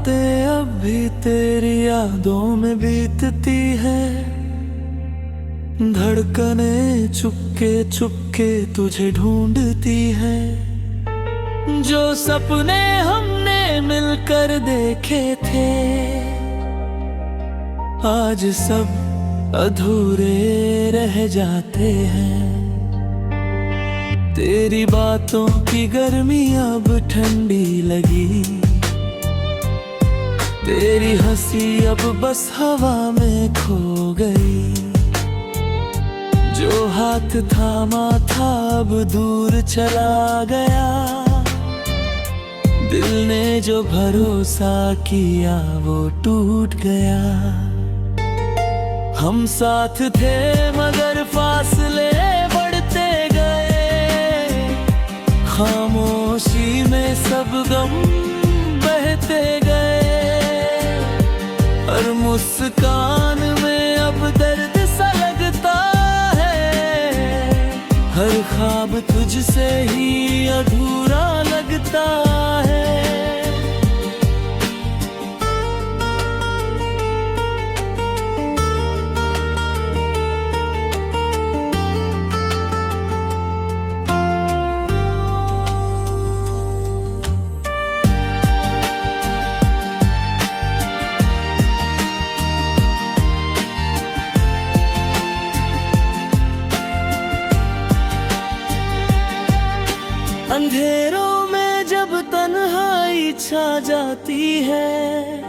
रातें अब भी तेरी यादों में बीतती है। धड़कनें चुपके चुपके तुझे ढूंढती है। जो सपने हमने मिलकर देखे थे आज सब अधूरे रह जाते हैं। तेरी बातों की गर्मी अब ठंडी लगी। तेरी हंसी अब बस हवा में खो गई। जो हाथ थामा था अब दूर चला गया। दिल ने जो भरोसा किया वो टूट गया। हम साथ थे मगर फासले बढ़ते गए। खामोशी में सब गम बहते गए। हर मुस्कान में अब दर्द सा लगता है। हर ख्वाब तुझसे ही अधूरा लगता है। अंधेरों में जब तन्हाई छा जाती है।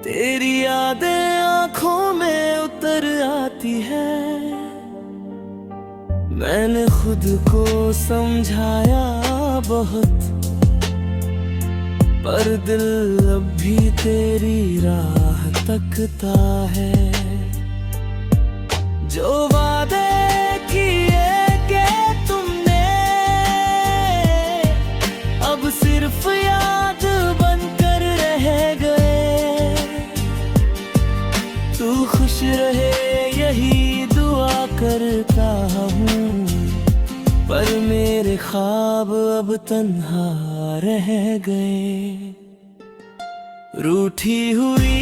तेरी यादें आंखों में उतर आती है। मैंने खुद को समझाया बहुत, पर दिल अब भी तेरी राह तकता है। जो वादे किए सिर्फ याद बनकर रह गए। तू खुश रहे यही दुआ करता हूँ, पर मेरे ख्वाब अब तन्हा रह गए। रूठी हुई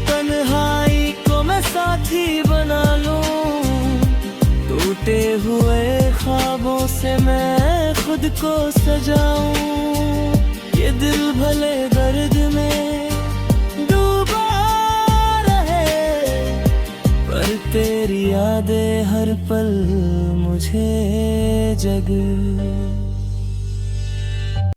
तन्हाई को मैं साथी बना लूं। टूटे हुए ख्वाबों से मैं खुद को सजाऊं। ये दिल भले दर्द में डूबा रहे, पर तेरी यादें हर पल मुझे जग